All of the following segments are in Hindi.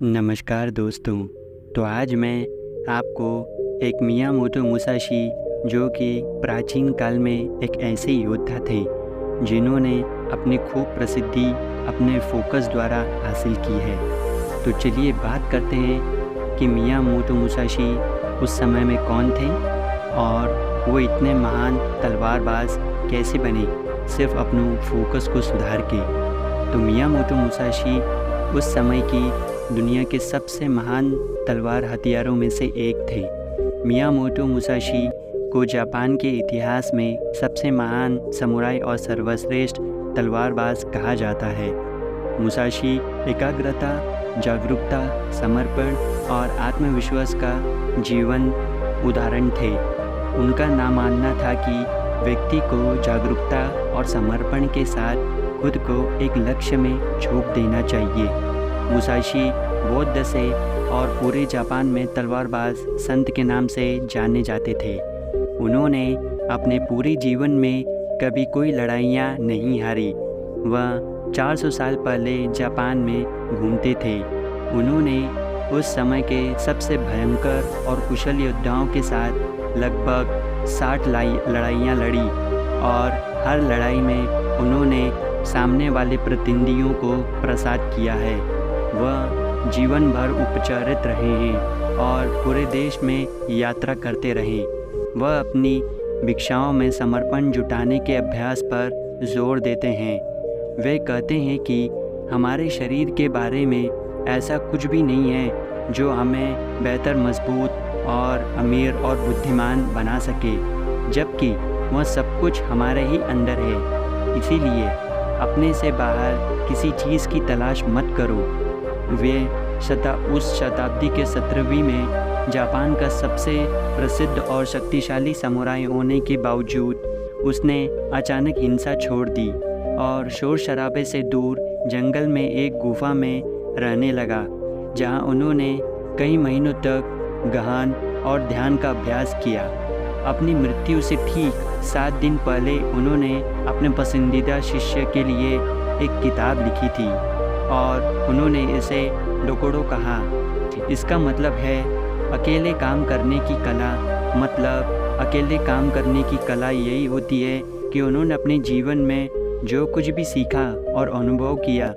नमस्कार दोस्तों। तो आज मैं आपको एक मियामोतो मुसाशी, जो कि प्राचीन काल में एक ऐसे योद्धा थे जिन्होंने अपनी खूब प्रसिद्धि अपने फोकस द्वारा हासिल की है। तो चलिए बात करते हैं कि मियामोतो मुसाशी उस समय में कौन थे और वो इतने महान तलवारबाज कैसे बने, सिर्फ अपने फोकस को सुधार के। तो मियामोतो मुसाशी उस समय की दुनिया के सबसे महान तलवार हथियारों में से एक थे। मियामोतो मुसाशी को जापान के इतिहास में सबसे महान समुराई और सर्वश्रेष्ठ तलवारबाज कहा जाता है। मुसाशी एकाग्रता, जागरूकता, समर्पण और आत्मविश्वास का जीवन उदाहरण थे। उनका ना मानना था कि व्यक्ति को जागरूकता और समर्पण के साथ खुद को एक लक्ष्य में झोंक देना चाहिए। मुसाशी बौद्ध से और पूरे जापान में तलवारबाज संत के नाम से जाने जाते थे। उन्होंने अपने पूरे जीवन में कभी कोई लड़ाइयाँ नहीं हारी। वह 400 साल पहले जापान में घूमते थे। उन्होंने उस समय के सबसे भयंकर और कुशल योद्धाओं के साथ लगभग 60 लड़ाइयाँ लड़ी और हर लड़ाई में उन्होंने सामने वाले प्रतिद्वंदियों को प्रसाद किया है। वह जीवन भर उपचारित रहे हैं और पूरे देश में यात्रा करते रहे। वह अपनी भिक्षाओं में समर्पण जुटाने के अभ्यास पर जोर देते हैं। वे कहते हैं कि हमारे शरीर के बारे में ऐसा कुछ भी नहीं है जो हमें बेहतर, मजबूत और अमीर और बुद्धिमान बना सके, जबकि वह सब कुछ हमारे ही अंदर है। इसीलिए अपने से बाहर किसी चीज़ की तलाश मत करो। वे उस शताब्दी के 17वीं में जापान का सबसे प्रसिद्ध और शक्तिशाली समुराई होने के बावजूद उसने अचानक हिंसा छोड़ दी और शोर शराबे से दूर जंगल में एक गुफा में रहने लगा, जहां उन्होंने कई महीनों तक गहन और ध्यान का अभ्यास किया। अपनी मृत्यु से ठीक 7 दिन पहले उन्होंने अपने पसंदीदा शिष्य के लिए एक किताब लिखी थी और उन्होंने इसे डोकोडो कहा। इसका मतलब है अकेले काम करने की कला। मतलब अकेले काम करने की कला यही होती है कि उन्होंने अपने जीवन में जो कुछ भी सीखा और अनुभव किया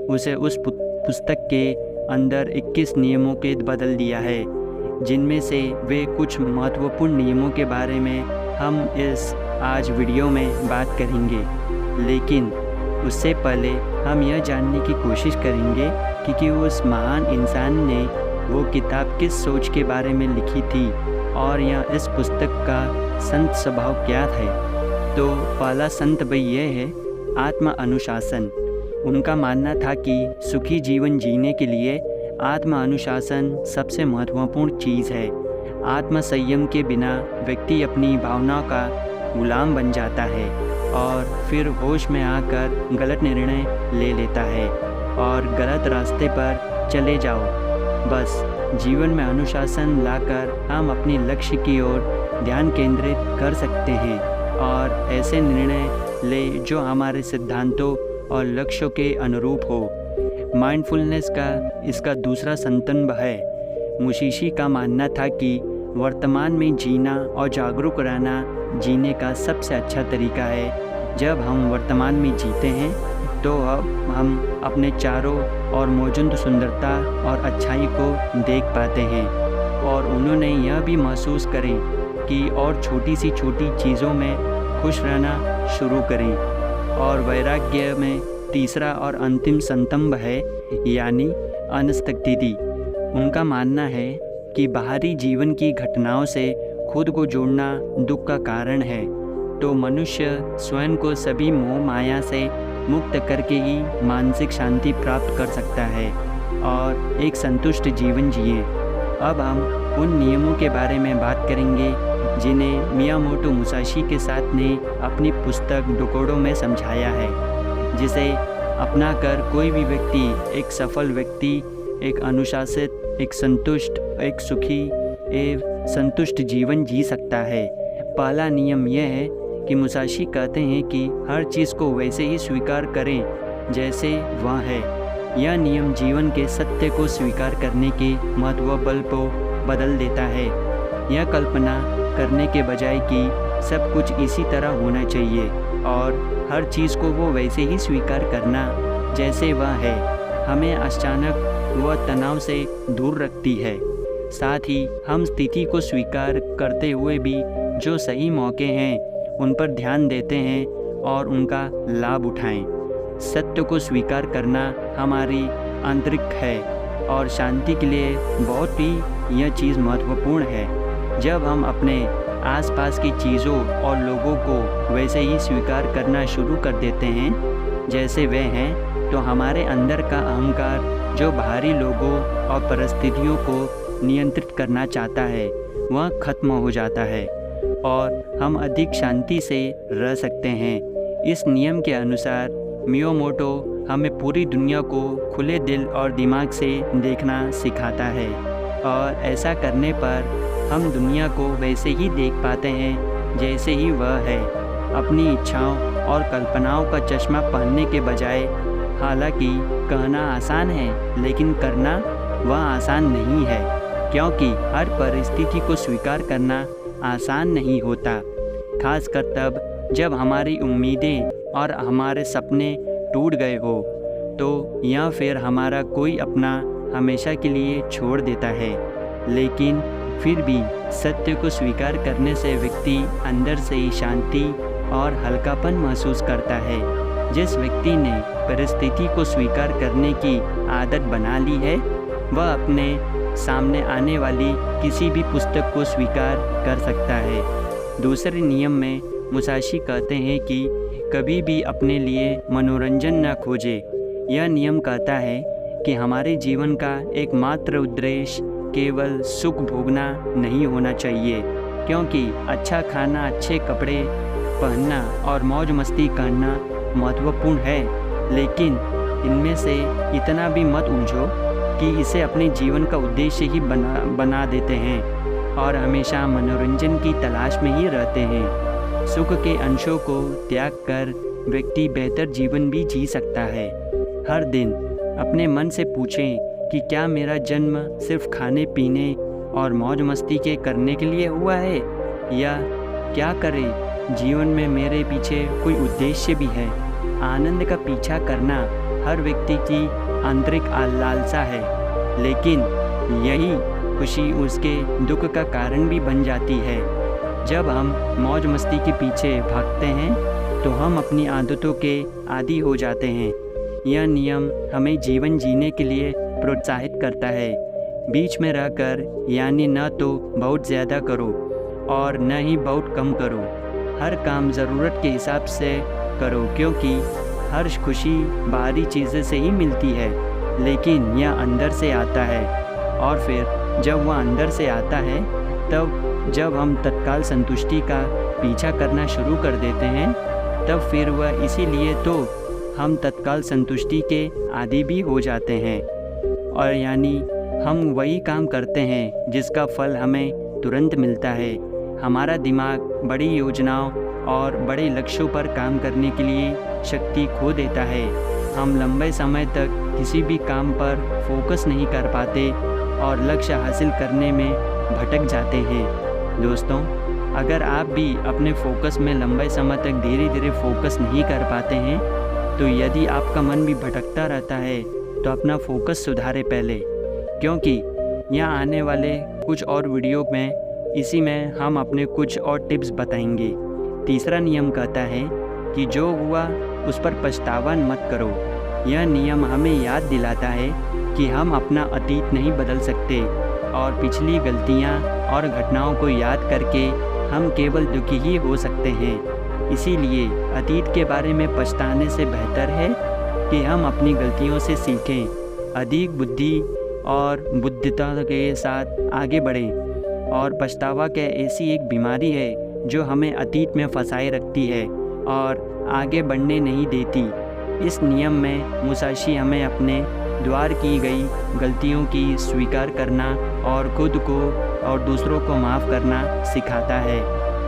उसे उस पुस्तक के अंदर 21 नियमों के बदल दिया है, जिनमें से वे कुछ महत्वपूर्ण नियमों के बारे में हम इस आज वीडियो में बात करेंगे। लेकिन उससे पहले हम यह जानने की कोशिश करेंगे कि उस महान इंसान ने वो किताब किस सोच के बारे में लिखी थी और यह इस पुस्तक का संत स्वभाव क्या है। तो पहला संत भाई यह है आत्म अनुशासन। उनका मानना था कि सुखी जीवन जीने के लिए आत्म अनुशासन सबसे महत्वपूर्ण चीज़ है। आत्म संयम के बिना व्यक्ति अपनी भावनाओं का गुलाम बन जाता है और फिर होश में आकर गलत निर्णय ले लेता है और गलत रास्ते पर चले जाओ। बस जीवन में अनुशासन लाकर हम अपने लक्ष्य की ओर ध्यान केंद्रित कर सकते हैं और ऐसे निर्णय ले जो हमारे सिद्धांतों और लक्ष्यों के अनुरूप हो। माइंडफुलनेस का इसका दूसरा संतंब है। मुसाशी का मानना था कि वर्तमान में जीना और जागरूक रहना जीने का सबसे अच्छा तरीका है। जब हम वर्तमान में जीते हैं तो अब हम अपने चारों ओर मौजूद सुंदरता और अच्छाई को देख पाते हैं और उन्होंने यह भी महसूस करें कि और छोटी सी छोटी चीज़ों में खुश रहना शुरू करें। और वैराग्य में तीसरा और अंतिम संतंब है, यानी अनस्थिति। उनका मानना है कि बाहरी जीवन की घटनाओं से खुद को जोड़ना दुख का कारण है, तो मनुष्य स्वयं को सभी मोह माया से मुक्त करके ही मानसिक शांति प्राप्त कर सकता है और एक संतुष्ट जीवन जिए। अब हम उन नियमों के बारे में बात करेंगे जिन्हें मियामोतो मुसाशी के साथ ने अपनी पुस्तक डोकोडो में समझाया है, जिसे अपनाकर कोई भी व्यक्ति एक सफल व्यक्ति, एक अनुशासित, एक संतुष्ट, एक सुखी एवं संतुष्ट जीवन जी सकता है। पहला नियम यह है कि मुसाशी कहते हैं कि हर चीज़ को वैसे ही स्वीकार करें जैसे वह है। यह नियम जीवन के सत्य को स्वीकार करने के महत्व बल को बदल देता है। यह कल्पना करने के बजाय कि सब कुछ इसी तरह होना चाहिए और हर चीज़ को वो वैसे ही स्वीकार करना जैसे वह है, हमें अचानक व तनाव से दूर रखती है। साथ ही हम स्थिति को स्वीकार करते हुए भी जो सही मौके हैं उन पर ध्यान देते हैं और उनका लाभ उठाएं। सत्य को स्वीकार करना हमारी आंतरिक है और शांति के लिए बहुत ही यह चीज़ महत्वपूर्ण है। जब हम अपने आसपास की चीज़ों और लोगों को वैसे ही स्वीकार करना शुरू कर देते हैं जैसे वे हैं, तो हमारे अंदर का अहंकार जो बाहरी लोगों और परिस्थितियों को नियंत्रित करना चाहता है वह खत्म हो जाता है और हम अधिक शांति से रह सकते हैं। इस नियम के अनुसार मियामोटो हमें पूरी दुनिया को खुले दिल और दिमाग से देखना सिखाता है और ऐसा करने पर हम दुनिया को वैसे ही देख पाते हैं जैसे ही वह है, अपनी इच्छाओं और कल्पनाओं का चश्मा पहनने के बजाय। हालांकि कहना आसान है लेकिन करना वह आसान नहीं है, क्योंकि हर परिस्थिति को स्वीकार करना आसान नहीं होता, खासकर तब जब हमारी उम्मीदें और हमारे सपने टूट गए हो तो या फिर हमारा कोई अपना हमेशा के लिए छोड़ देता है। लेकिन फिर भी सत्य को स्वीकार करने से व्यक्ति अंदर से ही शांति और हल्कापन महसूस करता है। जिस व्यक्ति ने परिस्थिति को स्वीकार करने की आदत बना ली है वह अपने सामने आने वाली किसी भी पुस्तक को स्वीकार कर सकता है। दूसरे नियम में मुसाशी कहते हैं कि कभी भी अपने लिए मनोरंजन न खोजे। यह नियम कहता है कि हमारे जीवन का एकमात्र उद्देश्य केवल सुख भोगना नहीं होना चाहिए, क्योंकि अच्छा खाना, अच्छे कपड़े पहनना और मौज मस्ती करना महत्वपूर्ण है, लेकिन इनमें से इतना भी मत उलझो कि इसे अपने जीवन का उद्देश्य ही बना देते हैं और हमेशा मनोरंजन की तलाश में ही रहते हैं। सुख के अंशों को त्याग कर व्यक्ति बेहतर जीवन भी जी सकता है। हर दिन अपने मन से पूछें कि क्या मेरा जन्म सिर्फ खाने पीने और मौज मस्ती के करने के लिए हुआ है, या क्या करें जीवन में मेरे पीछे कोई उद्देश्य भी है। आनंद का पीछा करना हर व्यक्ति की आंतरिक लालसा है, लेकिन यही खुशी उसके दुख का कारण भी बन जाती है। जब हम मौज मस्ती के पीछे भागते हैं तो हम अपनी आदतों के आदी हो जाते हैं। यह नियम हमें जीवन जीने के लिए प्रोत्साहित करता है। बीच में रहकर, यानी न तो बहुत ज़्यादा करो और न ही बहुत कम करो। हर काम ज़रूरत के हिसाब से करो, क्योंकि हर खुशी बाहरी चीज़ें से ही मिलती है, लेकिन यह अंदर से आता है। और फिर जब वह अंदर से आता है तब जब हम तत्काल संतुष्टि का पीछा करना शुरू कर देते हैं तब फिर वह इसीलिए तो हम तत्काल संतुष्टि के आदी भी हो जाते हैं, और यानी हम वही काम करते हैं जिसका फल हमें तुरंत मिलता है। हमारा दिमाग बड़ी योजनाओं और बड़े लक्ष्यों पर काम करने के लिए शक्ति खो देता है। हम लंबे समय तक किसी भी काम पर फोकस नहीं कर पाते और लक्ष्य हासिल करने में भटक जाते हैं। दोस्तों, अगर आप भी अपने फोकस में लंबे समय तक धीरे धीरे फोकस नहीं कर पाते हैं, तो यदि आपका मन भी भटकता रहता है तो अपना फोकस सुधारें पहले, क्योंकि यहाँ आने वाले कुछ और वीडियो में इसी में हम अपने कुछ और टिप्स बताएंगे। तीसरा नियम कहता है कि जो हुआ उस पर पछतावा मत करो। यह नियम हमें याद दिलाता है कि हम अपना अतीत नहीं बदल सकते और पिछली गलतियाँ और घटनाओं को याद करके हम केवल दुखी ही हो सकते हैं। इसीलिए अतीत के बारे में पछताने से बेहतर है कि हम अपनी गलतियों से सीखें, अधिक बुद्धि और बुद्धिता के साथ आगे बढ़ें। और पछतावा क्या ऐसी एक बीमारी है जो हमें अतीत में फंसाए रखती है और आगे बढ़ने नहीं देती। इस नियम में मुसाशी हमें अपने द्वारा की गई गलतियों की स्वीकार करना और खुद को और दूसरों को माफ़ करना सिखाता है।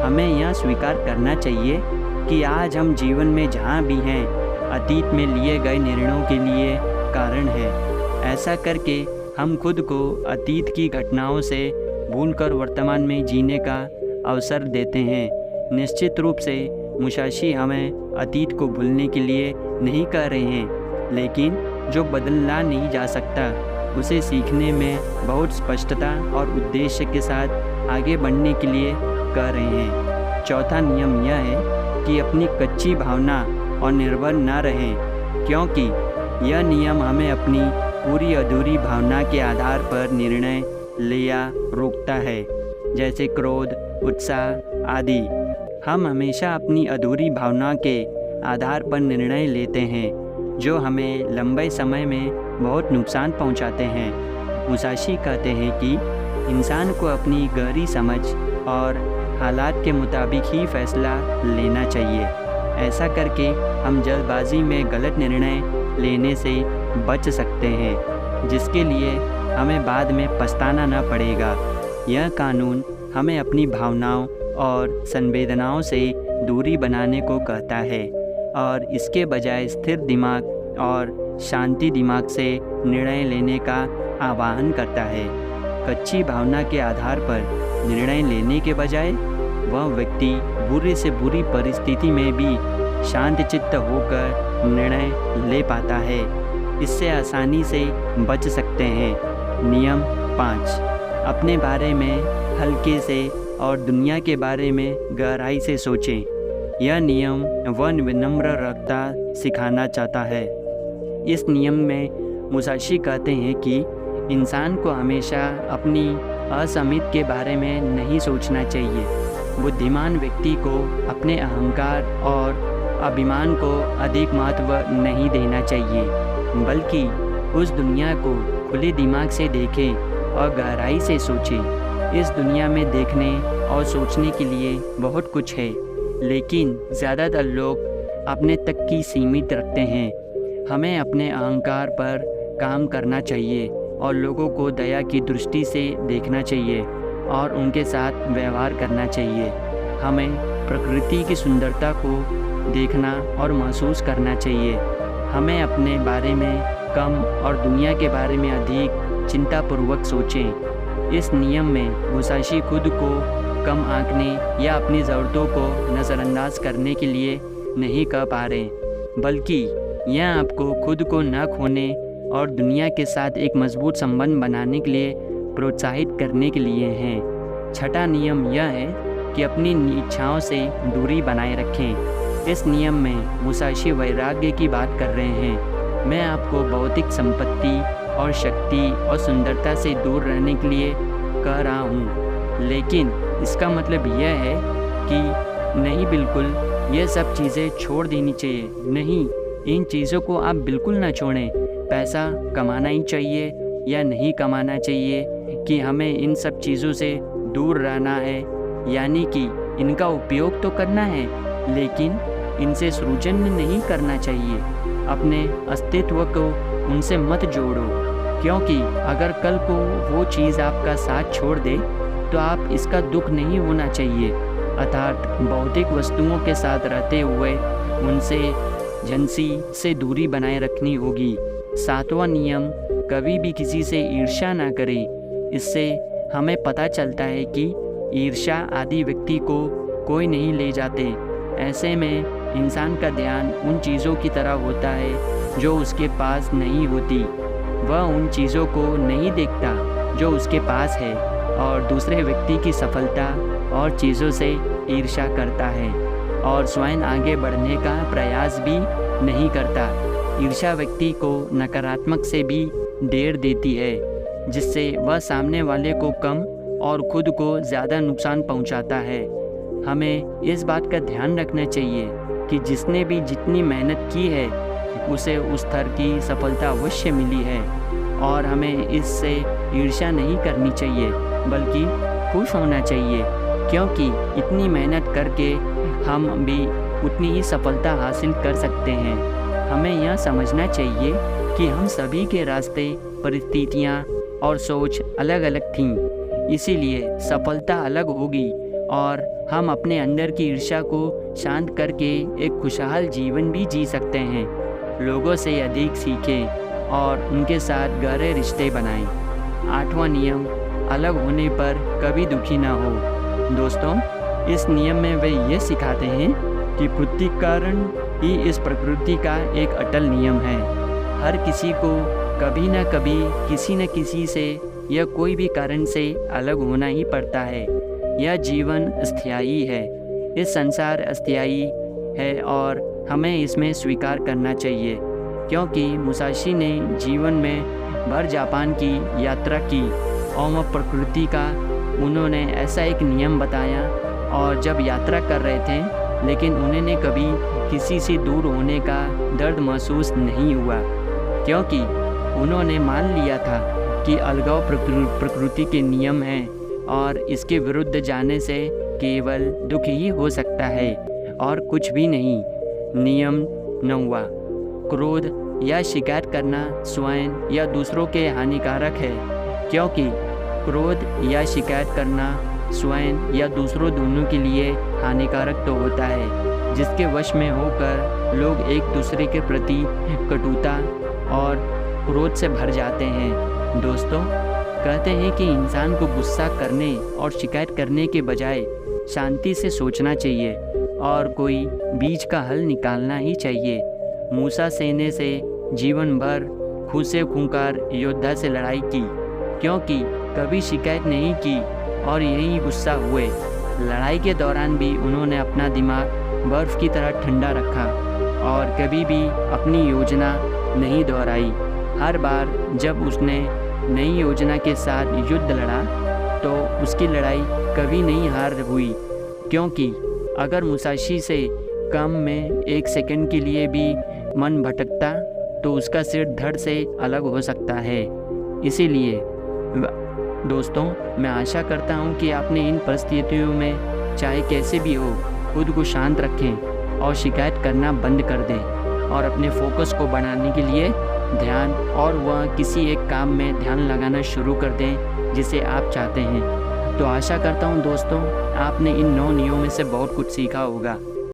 हमें यह स्वीकार करना चाहिए कि आज हम जीवन में जहाँ भी हैं, अतीत में लिए गए निर्णयों के लिए कारण है। ऐसा करके हम खुद को अतीत की घटनाओं से भूलकर वर्तमान में जीने का अवसर देते हैं। निश्चित रूप से मुसाशी हमें अतीत को भूलने के लिए नहीं कह रहे हैं, लेकिन जो बदलना नहीं जा सकता उसे सीखने में बहुत स्पष्टता और उद्देश्य के साथ आगे बढ़ने के लिए कह रहे हैं। चौथा नियम यह है कि अपनी कच्ची भावना और निर्भर न रहें, क्योंकि यह नियम हमें अपनी पूरी अधूरी भावना के आधार पर निर्णय लिया रोकता है, जैसे क्रोध, उत्साह आदि। हम हमेशा अपनी अधूरी भावना के आधार पर निर्णय लेते हैं, जो हमें लंबे समय में बहुत नुकसान पहुंचाते हैं। मुसाशी कहते हैं कि इंसान को अपनी गहरी समझ और हालात के मुताबिक ही फैसला लेना चाहिए। ऐसा करके हम जल्दबाजी में गलत निर्णय लेने से बच सकते हैं, जिसके लिए हमें बाद में पछताना न पड़ेगा। यह कानून हमें अपनी भावनाओं और संवेदनाओं से दूरी बनाने को कहता है और इसके बजाय स्थिर दिमाग और शांति दिमाग से निर्णय लेने का आह्वान करता है। कच्ची भावना के आधार पर निर्णय लेने के बजाय वह व्यक्ति बुरे से बुरी परिस्थिति में भी शांतचित्त होकर निर्णय ले पाता है। इससे आसानी से बच सकते हैं। नियम 5, अपने बारे में हल्के से और दुनिया के बारे में गहराई से सोचें। यह नियम वह विनम्र रखता सिखाना चाहता है। इस नियम में मुसाशी कहते हैं कि इंसान को हमेशा अपनी असमित के बारे में नहीं सोचना चाहिए। बुद्धिमान व्यक्ति को अपने अहंकार और अभिमान को अधिक महत्व नहीं देना चाहिए, बल्कि उस दुनिया को खुले दिमाग से देखें और गहराई से सोचें। इस दुनिया में देखने और सोचने के लिए बहुत कुछ है, लेकिन ज़्यादातर लोग अपने तक की सीमित रखते हैं। हमें अपने अहंकार पर काम करना चाहिए और लोगों को दया की दृष्टि से देखना चाहिए और उनके साथ व्यवहार करना चाहिए। हमें प्रकृति की सुंदरता को देखना और महसूस करना चाहिए। हमें अपने बारे में कम और दुनिया के बारे में अधिक चिंतापूर्वक सोचें। इस नियम में मुसाशी खुद को कम आंकने या अपनी ज़रूरतों को नज़रअंदाज करने के लिए नहीं कह पा रहे, बल्कि यह आपको खुद को न खोने और दुनिया के साथ एक मजबूत संबंध बनाने के लिए प्रोत्साहित करने के लिए हैं। छठा नियम यह है कि अपनी इच्छाओं से दूरी बनाए रखें। इस नियम में मुसाशी वैराग्य की बात कर रहे हैं। मैं आपको भौतिक संपत्ति और शक्ति और सुंदरता से दूर रहने के लिए कह रहा हूँ, लेकिन इसका मतलब यह है कि नहीं, बिल्कुल ये सब चीज़ें छोड़ देनी चाहिए। नहीं, इन चीज़ों को आप बिल्कुल ना छोड़ें। पैसा कमाना ही चाहिए या नहीं कमाना चाहिए कि हमें इन सब चीज़ों से दूर रहना है, यानी कि इनका उपयोग तो करना है, लेकिन इनसे सृजन नहीं करना चाहिए। अपने अस्तित्व को उनसे मत जोड़ो, क्योंकि अगर कल को वो चीज़ आपका साथ छोड़ दे तो आप इसका दुख नहीं होना चाहिए। अर्थात भौतिक वस्तुओं के साथ रहते हुए उनसे झंसी से दूरी बनाए रखनी होगी। सातवां नियम, कभी भी किसी से ईर्ष्या ना करें। इससे हमें पता चलता है कि ईर्ष्या आदि व्यक्ति को कोई नहीं ले जाते। ऐसे में इंसान का ध्यान उन चीज़ों की तरह होता है जो उसके पास नहीं होती। वह उन चीज़ों को नहीं देखता जो उसके पास है और दूसरे व्यक्ति की सफलता और चीज़ों से ईर्ष्या करता है और स्वयं आगे बढ़ने का प्रयास भी नहीं करता। ईर्ष्या व्यक्ति को नकारात्मक से भी डेर देती है, जिससे वह सामने वाले को कम और खुद को ज़्यादा नुकसान पहुंचाता है। हमें इस बात का ध्यान रखना चाहिए कि जिसने भी जितनी मेहनत की है उसे उस स्तर की सफलता अवश्य मिली है और हमें इससे ईर्ष्या नहीं करनी चाहिए, बल्कि खुश होना चाहिए, क्योंकि इतनी मेहनत करके हम भी उतनी ही सफलता हासिल कर सकते हैं। हमें यह समझना चाहिए कि हम सभी के रास्ते, परिस्थितियाँ और सोच अलग अलग थीं, इसीलिए सफलता अलग होगी और हम अपने अंदर की ईर्ष्या को शांत करके एक खुशहाल जीवन भी जी सकते हैं। लोगों से अधिक सीखें, और उनके साथ गहरे रिश्ते बनाएं। 8वां नियम, अलग होने पर कभी दुखी ना हो। दोस्तों, इस नियम में वे ये सिखाते हैं कि प्रतिकारण ही इस प्रकृति का एक अटल नियम है। हर किसी को कभी न कभी किसी न किसी से या कोई भी कारण से अलग होना ही पड़ता है। यह जीवन अस्थायी है, इस संसार अस्थायी है और हमें इसमें स्वीकार करना चाहिए। क्योंकि मुसाशी ने जीवन में भर जापान की यात्रा की और प्रकृति का उन्होंने ऐसा एक नियम बताया, और जब यात्रा कर रहे थे लेकिन उन्हें कभी किसी से दूर होने का दर्द महसूस नहीं हुआ, क्योंकि उन्होंने मान लिया था कि अलगाव प्रकृति के नियम है और इसके विरुद्ध जाने से केवल दुख ही हो सकता है और कुछ भी नहीं। नियम 9वां, क्रोध या शिकायत करना स्वयं या दूसरों के हानिकारक है, क्योंकि क्रोध या शिकायत करना स्वयं या दूसरों दोनों के लिए हानिकारक तो होता है, जिसके वश में होकर लोग एक दूसरे के प्रति कटुता और क्रोध से भर जाते हैं। दोस्तों, कहते हैं कि इंसान को गुस्सा करने और शिकायत करने के बजाय शांति से सोचना चाहिए और कोई बीच का हल निकालना ही चाहिए। मूसा सेन ने से जीवन भर खूसे खूंखार योद्धा से लड़ाई की, क्योंकि कभी शिकायत नहीं की और यही गुस्सा हुए। लड़ाई के दौरान भी उन्होंने अपना दिमाग बर्फ़ की तरह ठंडा रखा और कभी भी अपनी योजना नहीं दोहराई। हर बार जब उसने नई योजना के साथ युद्ध लड़ा तो उसकी लड़ाई कभी नहीं हार हुई, क्योंकि अगर मुसाशी से कम में 1 सेकंड के लिए भी मन भटकता तो उसका सिर धड़ से अलग हो सकता है। इसीलिए दोस्तों, मैं आशा करता हूँ कि आपने इन परिस्थितियों में चाहे कैसे भी हो खुद को शांत रखें और शिकायत करना बंद कर दें और अपने फोकस को बढ़ाने के लिए ध्यान और वह किसी एक काम में ध्यान लगाना शुरू कर दें जिसे आप चाहते हैं। तो आशा करता हूँ दोस्तों, आपने इन 9 नियमों में से बहुत कुछ सीखा होगा।